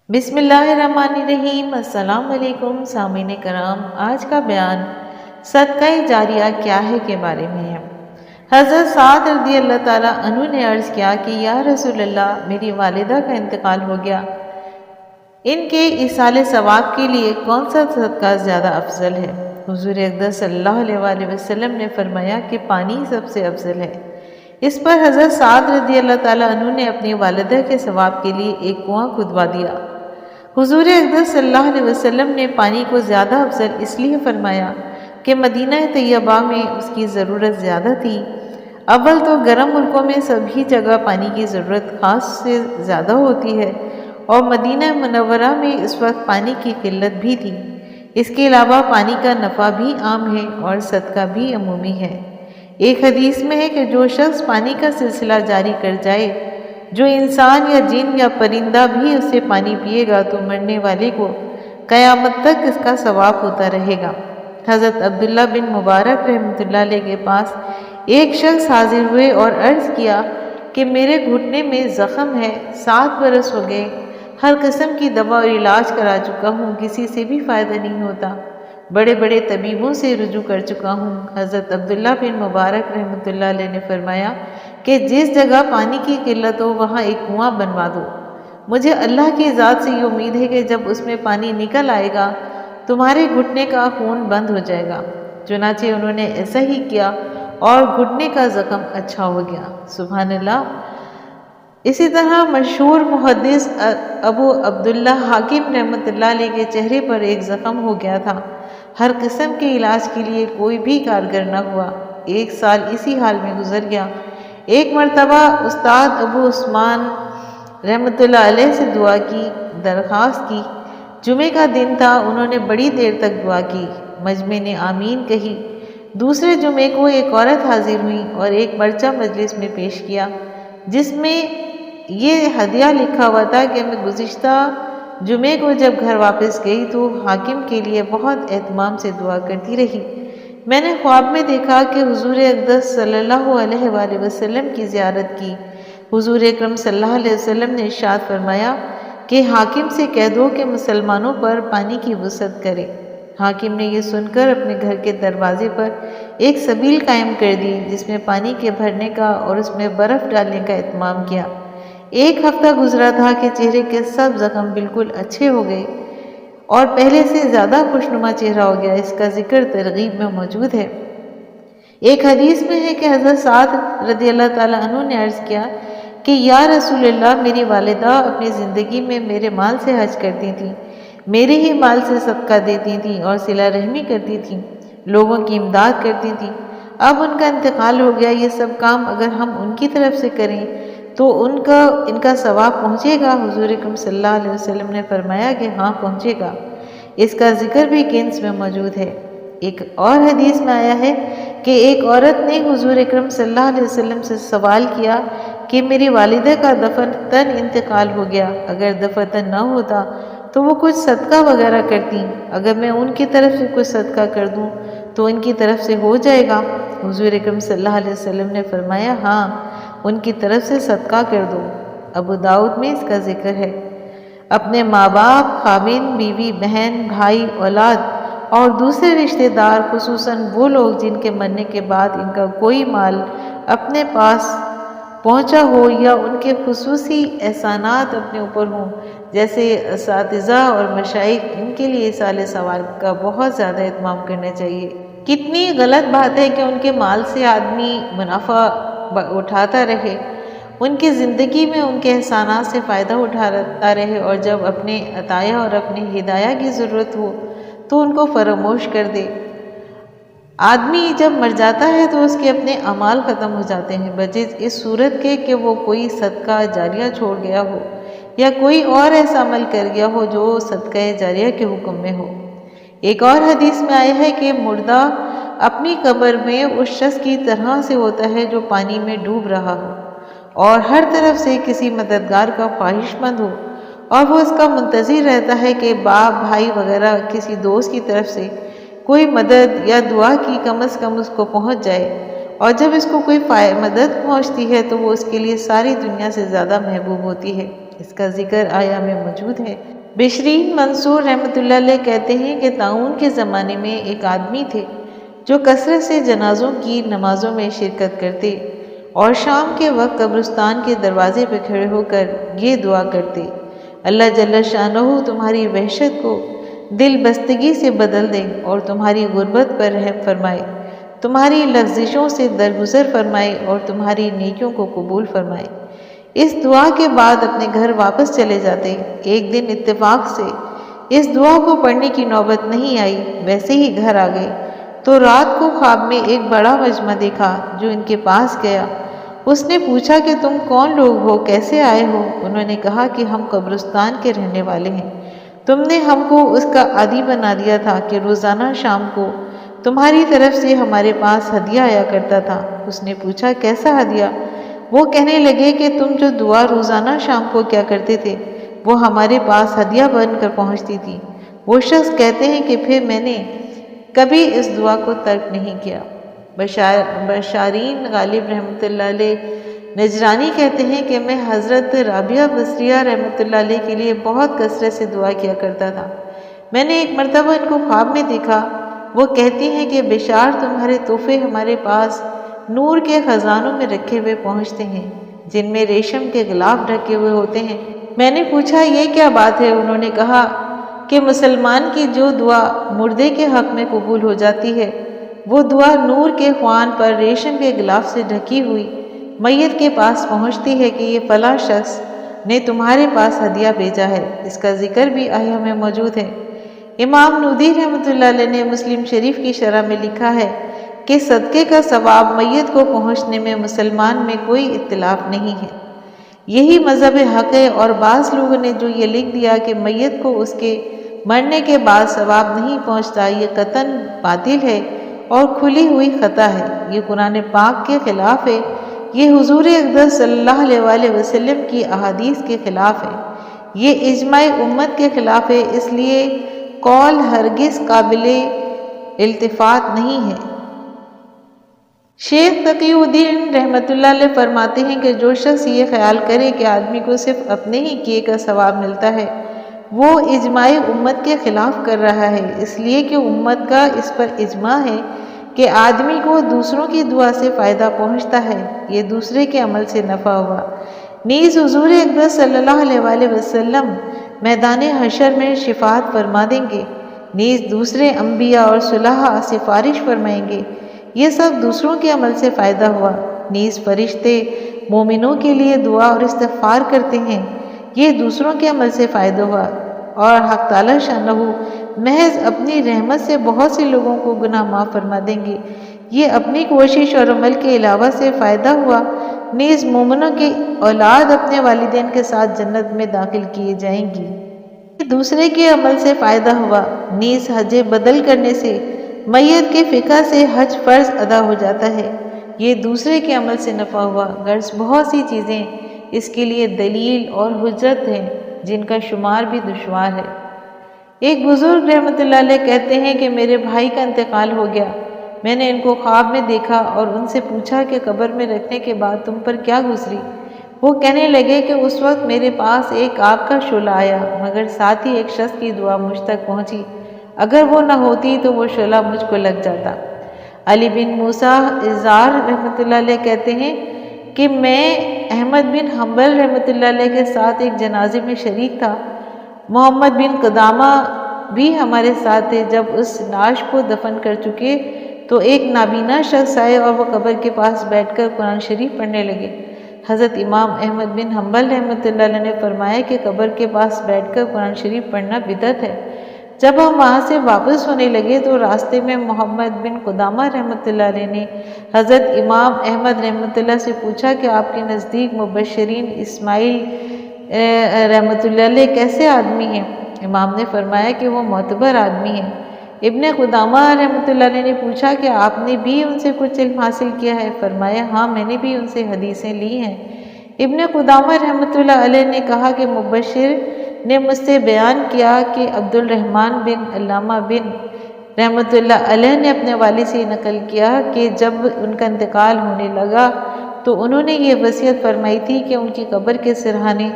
بسم اللہ الرحمن الرحیم۔ السلام علیکم سامعین کرام، آج کا بیان صدقہ جاریہ کیا ہے کے بارے میں ہے۔ حضرت سعد رضی اللہ تعالیٰ عنہ نے عرض کیا کہ یا رسول اللہ، میری والدہ کا انتقال ہو گیا، ان کے ایصال ثواب کے لیے کون سا صدقہ زیادہ افضل ہے؟ حضور اقدس صلی اللہ علیہ وآلہ وسلم نے فرمایا کہ پانی سب سے افضل ہے۔ اس پر حضرت سعد رضی اللہ تعالیٰ عنہ نے اپنی والدہ کے ثواب کے لیے ایک کنواں کھدوا دیا۔ حضور اقدس صلی اللہ علیہ وسلم نے پانی کو زیادہ افضل اس لیے فرمایا کہ مدینہ طیبہ میں اس کی ضرورت زیادہ تھی۔ اول تو گرم ملکوں میں سبھی جگہ پانی کی ضرورت خاص سے زیادہ ہوتی ہے، اور مدینہ منورہ میں اس وقت پانی کی قلت بھی تھی۔ اس کے علاوہ پانی کا نفع بھی عام ہے اور صدقہ بھی عمومی ہے۔ ایک حدیث میں ہے کہ جو شخص پانی کا سلسلہ جاری کر جائے، جو انسان یا جن یا پرندہ بھی اس سے پانی پیے گا تو مرنے والے کو قیامت تک اس کا ثواب ہوتا رہے گا۔ حضرت عبداللہ بن مبارک رحمۃ اللہ علیہ کے پاس ایک شخص حاضر ہوئے اور عرض کیا کہ میرے گھٹنے میں زخم ہے، 7 برس ہو گئے، ہر قسم کی دوا اور علاج کرا چکا ہوں، کسی سے بھی فائدہ نہیں ہوتا، بڑے بڑے طبیبوں سے رجوع کر چکا ہوں۔ حضرت عبداللہ بن مبارک رحمۃ اللہ علیہ نے فرمایا کہ جس جگہ پانی کی قلت ہو وہاں ایک کنواں بنوا دو۔ مجھے اللہ کی ذات سے یہ امید ہے کہ جب اس میں پانی نکل آئے گا تمہارے گھٹنے کا خون بند ہو جائے گا۔ چنانچہ انہوں نے ایسا ہی کیا اور گھٹنے کا زخم اچھا ہو گیا۔ سبحان اللہ۔ اسی طرح مشہور محدث ابو عبداللہ حاکم رحمۃ اللہ علیہ کے چہرے پر ایک زخم ہو گیا تھا، ہر قسم کے علاج کے لیے کوئی بھی کارگر نہ ہوا، 1 سال اسی حال میں گزر گیا۔ ایک مرتبہ استاد ابو عثمان رحمۃ اللہ علیہ سے دعا کی درخواست کی۔ جمعے کا دن تھا، انہوں نے بڑی دیر تک دعا کی، مجمع نے آمین کہی۔ دوسرے جمعے کو ایک عورت حاضر ہوئی اور ایک پرچہ مجلس میں پیش کیا جس میں یہ ہدیہ لکھا ہوا تھا کہ میں گزشتہ جمعے کو جب گھر واپس گئی تو حاکم کے لیے بہت اہتمام سے دعا کرتی رہی۔ میں نے خواب میں دیکھا کہ حضور اقدس صلی اللہ علیہ وآلہ وسلم کی زیارت کی۔ حضور اکرم صلی اللہ علیہ وسلم نے ارشاد فرمایا کہ حاکم سے کہہ دو کہ مسلمانوں پر پانی کی وسعت کرے۔ حاکم نے یہ سن کر اپنے گھر کے دروازے پر ایک سبیل قائم کر دی جس میں پانی کے بھرنے کا اور اس میں برف ڈالنے کا اہتمام کیا۔ 1 ہفتہ گزرا تھا کہ چہرے کے سب زخم بالکل اچھے ہو گئے اور پہلے سے زیادہ خوشنما چہرہ ہو گیا۔ اس کا ذکر ترغیب میں موجود ہے۔ ایک حدیث میں ہے کہ حضرت سعد رضی اللہ تعالیٰ عنہ نے عرض کیا کہ یا رسول اللہ، میری والدہ اپنی زندگی میں میرے مال سے حج کرتی تھیں، میرے ہی مال سے صدقہ دیتی تھیں اور صلہ رحمی کرتی تھیں، لوگوں کی امداد کرتی تھیں۔ اب ان کا انتقال ہو گیا، یہ سب کام اگر ہم ان کی طرف سے کریں تو ان کا ثواب پہنچے گا؟ حضور اکرم صلی اللہ علیہ وسلم نے فرمایا کہ ہاں پہنچے گا۔ اس کا ذکر بھی کنز میں موجود ہے۔ ایک اور حدیث میں آیا ہے کہ ایک عورت نے حضور اکرم صلی اللہ علیہ وسلم سے سوال کیا کہ میری والدہ کا دفن انتقال ہو گیا، اگر دفن نہ ہوتا تو وہ کچھ صدقہ وغیرہ کرتی، اگر میں ان کی طرف سے کچھ صدقہ کر دوں تو ان کی طرف سے ہو جائے گا؟ حضور اکرم صلی اللہ علیہ وسلم نے فرمایا ہاں، ان کی طرف سے صدقہ کر دو۔ ابو داؤد میں اس کا ذکر ہے۔ اپنے ماں باپ، خاوند، بیوی، بہن، بھائی، اولاد اور دوسرے رشتہ دار، خصوصاً وہ لوگ جن کے مرنے کے بعد ان کا کوئی مال اپنے پاس پہنچا ہو یا ان کے خصوصی احسانات اپنے اوپر ہوں، جیسے اساتذہ اور مشائخ، ان کے لیے ایصال ثواب کا بہت زیادہ اہتمام کرنا چاہیے۔ کتنی غلط بات ہے کہ ان کے مال سے آدمی منافع اٹھاتا رہے، ان کی زندگی میں ان کے احسانات سے فائدہ اٹھاتا رہے، اور جب اپنے عطایا اور اپنے ہدایہ کی ضرورت ہو تو ان کو فراموش کر دے۔ آدمی جب مر جاتا ہے تو اس کے اپنے اعمال ختم ہو جاتے ہیں، بجز اس صورت کے کہ وہ کوئی صدقہ جاریہ چھوڑ گیا ہو یا کوئی اور ایسا عمل کر گیا ہو جو صدقہ جاریہ کے حکم میں ہو۔ ایک اور حدیث میں آیا ہے کہ مردہ اپنی قبر میں اس شخص کی طرح سے ہوتا ہے جو پانی میں ڈوب رہا ہو اور ہر طرف سے کسی مددگار کا خواہش مند ہو، اور وہ اس کا منتظر رہتا ہے کہ باپ، بھائی وغیرہ کسی دوست کی طرف سے کوئی مدد یا دعا کی کم از کم اس کو پہنچ جائے، اور جب اس کو کوئی مدد پہنچتی ہے تو وہ اس کے لیے ساری دنیا سے زیادہ محبوب ہوتی ہے۔ اس کا ذکر آیا میں موجود ہے۔ بشرین منصور رحمۃ اللہ علیہ کہتے ہیں کہ طاعون کے زمانے میں ایک آدمی تھے جو کثرت سے جنازوں کی نمازوں میں شرکت کرتے اور شام کے وقت قبرستان کے دروازے پہ کھڑے ہو کر یہ دعا کرتے: اللہ جل شانہ تمہاری وحشت کو دل بستگی سے بدل دے اور تمہاری غربت پر رحم فرمائے، تمہاری لغزشوں سے درگزر فرمائے اور تمہاری نیکیوں کو قبول فرمائے۔ اس دعا کے بعد اپنے گھر واپس چلے جاتے۔ ایک دن اتفاق سے اس دعا کو پڑھنے کی نوبت نہیں آئی، ویسے ہی گھر آ گئے تو رات کو خواب میں ایک بڑا مجمع دیکھا جو ان کے پاس گیا۔ اس نے پوچھا کہ تم کون لوگ ہو، کیسے آئے ہو؟ انہوں نے کہا کہ ہم قبرستان کے رہنے والے ہیں، تم نے ہم کو اس کا عادی بنا دیا تھا کہ روزانہ شام کو تمہاری طرف سے ہمارے پاس ہدیہ آیا کرتا تھا۔ اس نے پوچھا کیسا ہدیہ؟ وہ کہنے لگے کہ تم جو دعا روزانہ شام کو کیا کرتے تھے وہ ہمارے پاس ہدیہ بن کر پہنچتی تھی۔ وہ شخص کہتے ہیں کہ پھر میں نے کبھی اس دعا کو ترک نہیں کیا۔ بشارین غالب رحمۃ اللہ علیہ نجرانی کہتے ہیں کہ میں حضرت رابعہ بصریہ رحمۃ اللہ علیہ کے لیے بہت کثرت سے دعا کیا کرتا تھا۔ میں نے ایک مرتبہ ان کو خواب میں دیکھا، وہ کہتی ہیں کہ بشار تمہارے تحفے ہمارے پاس نور کے خزانوں میں رکھے ہوئے پہنچتے ہیں جن میں ریشم کے غلاف ڈھکے ہوئے ہوتے ہیں۔ میں نے پوچھا یہ کیا بات ہے؟ انہوں نے کہا کہ مسلمان کی جو دعا مردے کے حق میں قبول ہو جاتی ہے وہ دعا نور کے خوان پر ریشم کے غلاف سے ڈھکی ہوئی میت کے پاس پہنچتی ہے کہ یہ فلاں شخص نے تمہارے پاس ہدیہ بھیجا ہے۔ اس کا ذکر بھی آیا میں موجود ہے۔ امام نودی رحمۃ اللہ علیہ نے مسلم شریف کی شرح میں لکھا ہے کہ صدقے کا ثواب میت کو پہنچنے میں مسلمان میں کوئی اختلاف نہیں ہے، یہی مذہب حق ہے۔ اور بعض لوگوں نے جو یہ لکھ دیا کہ میت کو اس کے مرنے کے بعد ثواب نہیں پہنچتا، یہ قطعاً باطل ہے اور کھلی ہوئی خطا ہے، یہ قرآن پاک کے خلاف ہے، یہ حضور اقدس صلی اللہ علیہ وآلہ وسلم کی احادیث کے خلاف ہے، یہ اجماع امت کے خلاف ہے، اس لیے قول ہرگز قابل التفات نہیں ہے۔ شیخ تقی الدین رحمۃ اللہ علیہ فرماتے ہیں کہ جو شخص یہ خیال کرے کہ آدمی کو صرف اپنے ہی کیے کا ثواب ملتا ہے وہ اجماع امت کے خلاف کر رہا ہے، اس لیے کہ امت کا اس پر اجماع ہے کہ آدمی کو دوسروں کی دعا سے فائدہ پہنچتا ہے، یہ دوسرے کے عمل سے نفع ہوا۔ نیز حضور اقدس صلی اللہ علیہ وآلہ وسلم میدان حشر میں شفاعت فرما دیں گے، نیز دوسرے انبیاء اور صلحاء سفارش فرمائیں گے، یہ سب دوسروں کے عمل سے فائدہ ہوا۔ نیز فرشتے مومنوں کے لیے دعا اور استغفار کرتے ہیں، یہ دوسروں کے عمل سے فائدہ ہوا۔ اور حق تعالی شانہ محض اپنی رحمت سے بہت سے لوگوں کو گناہ معاف فرما دیں گے، یہ اپنی کوشش اور عمل کے علاوہ سے فائدہ ہوا۔ نیز مومنوں کی اولاد اپنے والدین کے ساتھ جنت میں داخل کیے جائیں گی، یہ دوسرے کے عمل سے فائدہ ہوا۔ نیز حج بدل کرنے سے میت کے فقہ سے حج فرض ادا ہو جاتا ہے، یہ دوسرے کے عمل سے نفع ہوا۔ غرض بہت سی چیزیں اس کے لیے دلیل اور حجت ہیں جن کا شمار بھی دشوار ہے۔ ایک بزرگ رحمۃ اللہ علیہ کہتے ہیں کہ میرے بھائی کا انتقال ہو گیا، میں نے ان کو خواب میں دیکھا اور ان سے پوچھا کہ قبر میں رکھنے کے بعد تم پر کیا گزری؟ وہ کہنے لگے کہ اس وقت میرے پاس ایک آگ کا شعلہ آیا، مگر ساتھ ہی ایک شخص کی دعا مجھ تک پہنچی، اگر وہ نہ ہوتی تو وہ شعلہ مجھ کو لگ جاتا۔ علی بن موسیٰ عزار رحمۃ اللہ علیہ کہتے ہیں کہ میں احمد بن حنبل رحمۃ اللہ علیہ کے ساتھ ایک جنازے میں شریک تھا، محمد بن قدامہ بھی ہمارے ساتھ تھے۔ جب اس نعش کو دفن کر چکے تو ایک نابینا شخص آئے اور وہ قبر کے پاس بیٹھ کر قرآن شریف پڑھنے لگے۔ حضرت امام احمد بن حنبل رحمۃ اللہ علیہ نے فرمایا کہ قبر کے پاس بیٹھ کر قرآن شریف پڑھنا بدعت ہے۔ جب ہم وہاں سے واپس ہونے لگے تو راستے میں محمد بن قدامہ رحمۃ اللہ علیہ نے حضرت امام احمد رحمۃ اللہ سے پوچھا کہ آپ کے نزدیک مبشرین اسماعیل رحمۃ اللہ علیہ کیسے آدمی ہیں؟ امام نے فرمایا کہ وہ معتبر آدمی ہیں۔ ابن قدامہ رحمۃ اللہ علیہ نے پوچھا کہ آپ نے بھی ان سے کچھ علم حاصل کیا ہے؟ فرمایا ہاں، میں نے بھی ان سے حدیثیں لی ہیں۔ ابن قدامہ رحمۃ اللہ علیہ نے کہا کہ مبشر نے مجھ سے بیان کیا کہ عبد الرحمن بن علامہ بن رحمۃ اللہ علیہ نے اپنے والد سے نقل کیا کہ جب ان کا انتقال ہونے لگا تو انہوں نے یہ وصیت فرمائی تھی کہ ان کی قبر کے سرہانے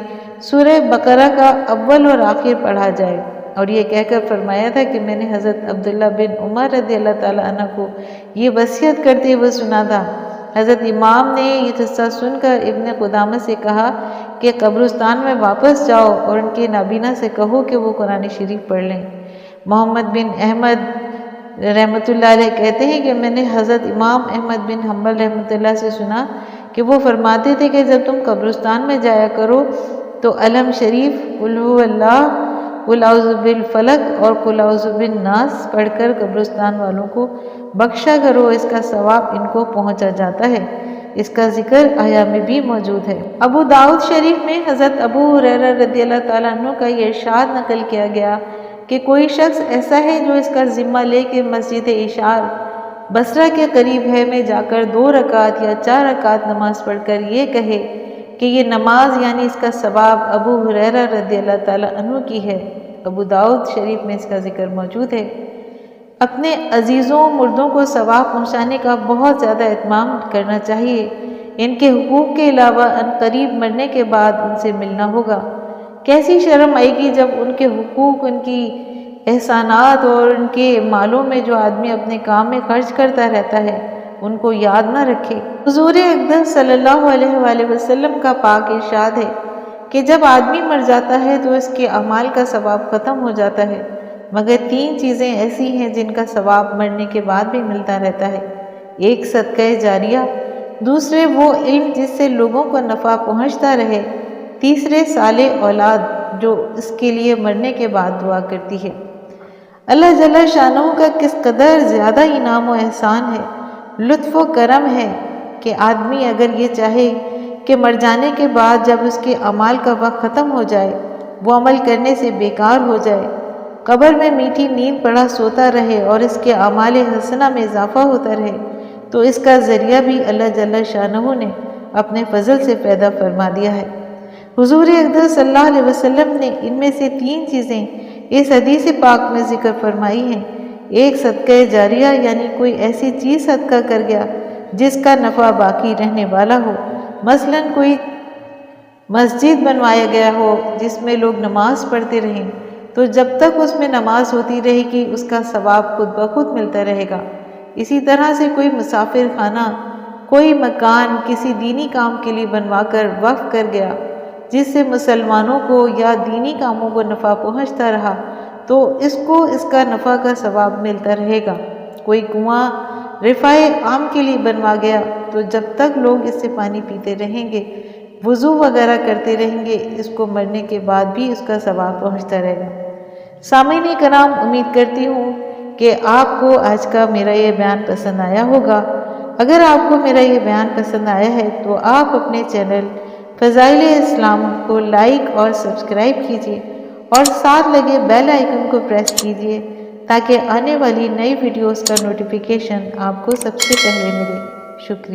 سورہ بقرہ کا اول اور آخر پڑھا جائے، اور یہ کہہ کر فرمایا تھا کہ میں نے حضرت عبداللہ بن عمر رضی اللہ تعالیٰ عنہ کو یہ وصیت کرتے ہوئے سنا تھا۔ حضرت امام نے یہ قصہ سن کر ابن قدامہ سے کہا کہ قبرستان میں واپس جاؤ اور ان کے نابینا سے کہو کہ وہ قرآن شریف پڑھ لیں۔ محمد بن احمد رحمۃ اللہ علیہ کہتے ہیں کہ میں نے حضرت امام احمد بن حنبل رحمۃ اللہ سے سنا کہ وہ فرماتے تھے کہ جب تم قبرستان میں جایا کرو تو علم شریف، قل هو اللہ، قل اعوذ بالفلق اور قل اعوذ بالناس پڑھ کر قبرستان والوں کو بخشا کرو، اس کا ثواب ان کو پہنچا جاتا ہے۔ اس کا ذکر آیا میں بھی موجود ہے۔ ابو داؤد شریف میں حضرت ابو ہریرہ رضی اللہ تعالیٰ عنہ کا یہ ارشاد نقل کیا گیا کہ کوئی شخص ایسا ہے جو اس کا ذمہ لے کے مسجد اشعار بصرہ کے قریب ہے میں جا کر 2 رکعت یا 4 رکعت نماز پڑھ کر یہ کہے کہ یہ نماز یعنی اس کا ثواب ابو ہریرہ رضی اللہ تعالیٰ عنہ کی ہے۔ ابو داؤد شریف میں اس کا ذکر موجود ہے۔ اپنے عزیزوں مردوں کو ثواب پہنچانے کا بہت زیادہ اہتمام کرنا چاہیے۔ ان کے حقوق کے علاوہ عنقریب مرنے کے بعد ان سے ملنا ہوگا۔ کیسی شرم آئے گی جب ان کے حقوق، ان کی احسانات اور ان کے مالوں میں جو آدمی اپنے کام میں خرچ کرتا رہتا ہے ان کو یاد نہ رکھے۔ حضور اقدس صلی اللہ علیہ وآلہ وسلم کا پاک ارشاد ہے کہ جب آدمی مر جاتا ہے تو اس کے اعمال کا ثواب ختم ہو جاتا ہے، مگر 3 چیزیں ایسی ہیں جن کا ثواب مرنے کے بعد بھی ملتا رہتا ہے۔ ایک صدقہ جاریہ، دوسرے وہ علم جس سے لوگوں کو نفع پہنچتا رہے، تیسرے صالح اولاد جو اس کے لیے مرنے کے بعد دعا کرتی ہے۔ اللہ جل شانہ کا کس قدر زیادہ انعام و احسان ہے، لطف و کرم ہے کہ آدمی اگر یہ چاہے کہ مر جانے کے بعد جب اس کے اعمال کا وقت ختم ہو جائے، وہ عمل کرنے سے بیکار ہو جائے، قبر میں میٹھی نیند پڑا سوتا رہے اور اس کے اعمال حسنہ میں اضافہ ہوتا رہے، تو اس کا ذریعہ بھی اللہ جل شانہ نے اپنے فضل سے پیدا فرما دیا ہے۔ حضور اقدس صلی اللہ علیہ وسلم نے ان میں سے 3 چیزیں اس حدیث پاک میں ذکر فرمائی ہیں۔ ایک صدقہ جاریہ یعنی کوئی ایسی چیز صدقہ کر گیا جس کا نفع باقی رہنے والا ہو، مثلا کوئی مسجد بنوایا گیا ہو جس میں لوگ نماز پڑھتے رہیں، تو جب تک اس میں نماز ہوتی رہے گی اس کا ثواب خود بخود ملتا رہے گا۔ اسی طرح سے کوئی مسافر خانہ، کوئی مکان کسی دینی کام کے لیے بنوا کر وقف کر گیا جس سے مسلمانوں کو یا دینی کاموں کو نفع پہنچتا رہا، تو اس کو اس کا نفع کا ثواب ملتا رہے گا۔ کوئی کنواں رفاع عام کے لیے بنوا گیا تو جب تک لوگ اس سے پانی پیتے رہیں گے، وضو وغیرہ کرتے رہیں گے، اس کو مرنے کے بعد بھی اس کا ثواب پہنچتا رہے گا۔ سامعین کرام، امید کرتی ہوں کہ آپ کو آج کا میرا یہ بیان پسند آیا ہوگا۔ اگر آپ کو میرا یہ بیان پسند آیا ہے تو آپ اپنے چینل فضائل اسلام کو لائک اور سبسکرائب کیجیے اور ساتھ لگے بیل آئیکن کو پریس کیجیے تاکہ آنے والی نئی ویڈیوز کا نوٹیفیکیشن آپ کو سب سے پہلے ملے۔ شکریہ۔